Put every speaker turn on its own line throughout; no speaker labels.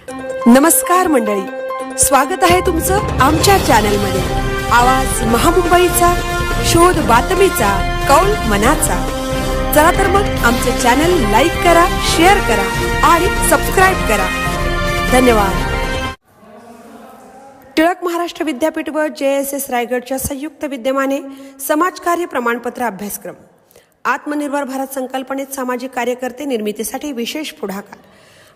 नमस्कार मंडळी, स्वागत आहे तुमचं आमच्या चॅनलमध्ये. आवाज महामुंबईचा, शोध बातमीचा, कौल मनाचा. चला तर मग आमचे चॅनल लाईक करा, शेअर करा आणि सबस्क्राईब करा. धन्यवाद. टिळक महाराष्ट्र विद्यापीठ व JSS रायगडच्या संयुक्त विद्यमाने समाजकार्य प्रमाणपत्र अभ्यासक्रम. आत्मनिर्भर भारत संकल्पनेत सामाजिक कार्यकर्ते निर्मितीसाठी विशेष पुढाकार.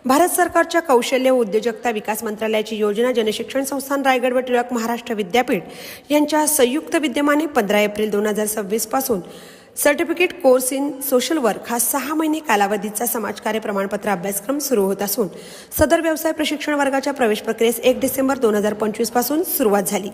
भारत सरकारच्या कौशल्य व उद्योजकता विकास मंत्रालयाची योजना जनशिक्षण संस्थान रायगड व टिळक महाराष्ट्र विद्यापीठ यांच्या संयुक्त विद्यमाने 15 एप्रिल 2026 पासून certificate course in social work हा 6 महिने कालावधीचा समाजकार्य प्रमाणपत्र अभ्यासक्रम सुरू होत असून सदर व्यवसाय प्रशिक्षण वर्गाच्या प्रवेश प्रक्रियेस 1 डिसेंबर 2025 पासून सुरुवात झाली.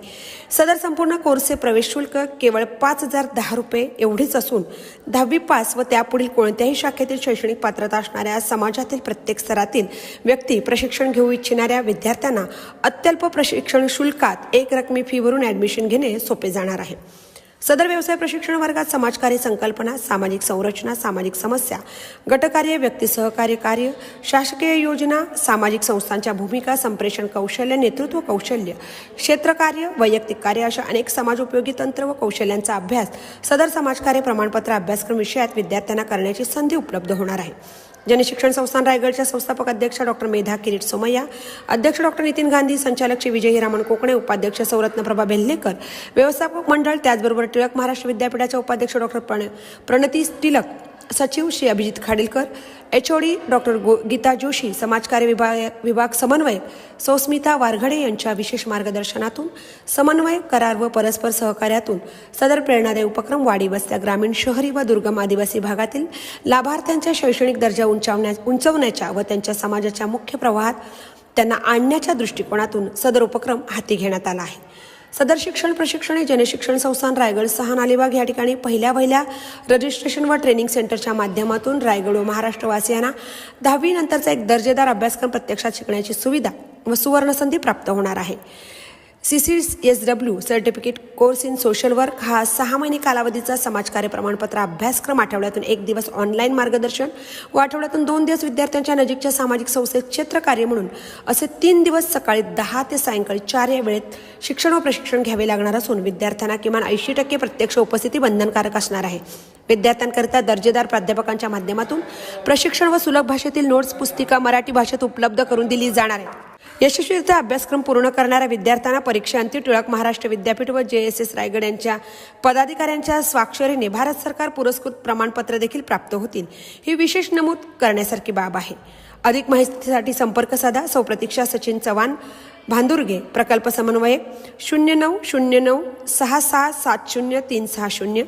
सदर संपूर्ण कोर्सचे प्रवेश शुल्क केवळ 5,010 रुपये एवढेच असून 10वी पास व त्यापुढील कोणत्याही शाखेतील शैक्षणिक पात्रता असणाऱ्या समाजातील प्रत्येक स्तरातील व्यक्ती प्रशिक्षण घेऊ इच्छिणाऱ्या विद्यार्थ्यांना अत्यल्प प्रशिक्षण शुल्कात एक रकमी फी भरून ॲडमिशन घेणे सोपे जाणार आहे. सदर व्यवसाय प्रशिक्षण वर्गात समाजकार्य संकल्पना, सामाजिक संरचना, सामाजिक समस्या, गटकार्य, व्यक्ती सहकार्य कार्य, शासकीय योजना, सामाजिक संस्थांच्या भूमिका, संप्रेषण कौशल्य, नेतृत्व कौशल्य, क्षेत्रकार्य, वैयक्तिक कार्य अशा अनेक समाजोपयोगी तंत्र व कौशल्यांचा अभ्यास सदर समाजकार्य प्रमाणपत्र अभ्यासक्रम विषयात विद्यार्थ्यांना करण्याची संधी उपलब्ध होणार आहे. जनशिक्षण संस्थान रायगडच्या संस्थापक अध्यक्ष डॉक्टर मेधा किरीट सोमय्या, अध्यक्ष डॉक्टर नितीन गांधी, संचालक श्री विजय हिरामण कोकणे, उपाध्यक्ष सौरत्नप्रभा बेल्लेकर, व्यवस्थापक मंडळ, त्याचबरोबर टिळक महाराष्ट्र विद्यापीठाच्या उपाध्यक्ष डॉक्टर प्रणती टिळक, सचिव श्री अभिजित खाडीलकर, HOD डॉक्टर गीता जोशी, समाजकार्य विभाग समन्वय सौस्मिता वारघडे यांच्या विशेष मार्गदर्शनातून समन्वय करार व परस्पर सहकार्यातून सदर प्रेरणादायी उपक्रम वाडी वस्त्या, ग्रामीण, शहरी व दुर्गम आदिवासी भागातील लाभार्थ्यांचा शैक्षणिक दर्जा उंचावण्याच्या व त्यांच्या समाजाच्या मुख्य प्रवाहात त्यांना आणण्याच्या दृष्टिकोनातून सदर उपक्रम हाती घेण्यात आला आहे. सदर शिक्षण प्रशिक्षण जनशिक्षण संस्थान रायगड 6 अलिबाग या ठिकाणी पहिल्या रजिस्ट्रेशन व ट्रेनिंग सेंटरच्या माध्यमातून रायगड व महाराष्ट्रवासियांना 10वी नंतरचा एक दर्जेदार अभ्यासक्रम प्रत्यक्षात शिकण्याची सुविधा व सुवर्णसंधी प्राप्त होणार आहे. CCSW certificate course in social work हा 6 महिने कालावधीचा समाजकार्य प्रमाणपत्र अभ्यासक्रम आठवड्यातून 1 दिवस ऑनलाईन मार्गदर्शन व आठवड्यातून 2 दिवस विद्यार्थ्यांच्या नजीकच्या सामाजिक संस्थेत क्षेत्रकार्य म्हणून असे 3 दिवस सकाळी 10 ते सायंकाळी 4 या वेळेत शिक्षण व प्रशिक्षण घ्यावे लागणार असून विद्यार्थ्यांना किमान 80% प्रत्यक्ष उपस्थिती बंधनकारक असणार आहे. विद्यार्थ्यांकरिता दर्जेदार प्राध्यापकांच्या माध्यमातून प्रशिक्षण व सुलभ भाषेतील नोट्स पुस्तिका मराठी भाषेत उपलब्ध करून दिली जाणार आहे. यशस्वीरित्या अभ्यासक्रम पूर्ण करणाऱ्या विद्यार्थ्यांना परीक्षांती टिळक महाराष्ट्र विद्यापीठ व JSS रायगड यांच्या पदाधिकाऱ्यांच्या स्वाक्षरीने भारत सरकार पुरस्कृत प्रमाणपत्र देखील प्राप्त होतील. ही विशेष नमूद करण्यासारखी बाब आहे. अधिक माहितीसाठी संपर्क साधा. सौप्रतीक्षा सचिन चव्हाण, भांदुर्गे, प्रकल्प समन्वयक 0909667036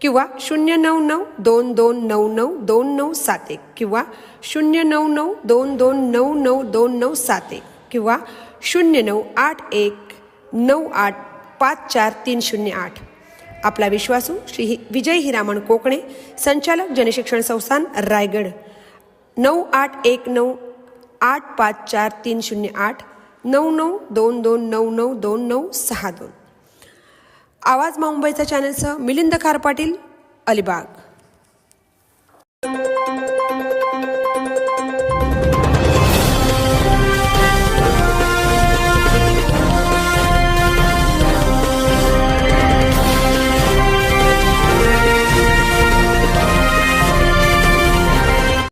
किंवा 09922992991 किंवा 09922992991 किंवा 09819854308. आपला विश्वासू श्री विजय हिरामण कोकणे, संचालक जनशिक्षण संस्थान रायगड 9819854308 9922992962. आवाज मुंबईचा चॅनलसह मिलिंद खार पाटील, अलिबाग.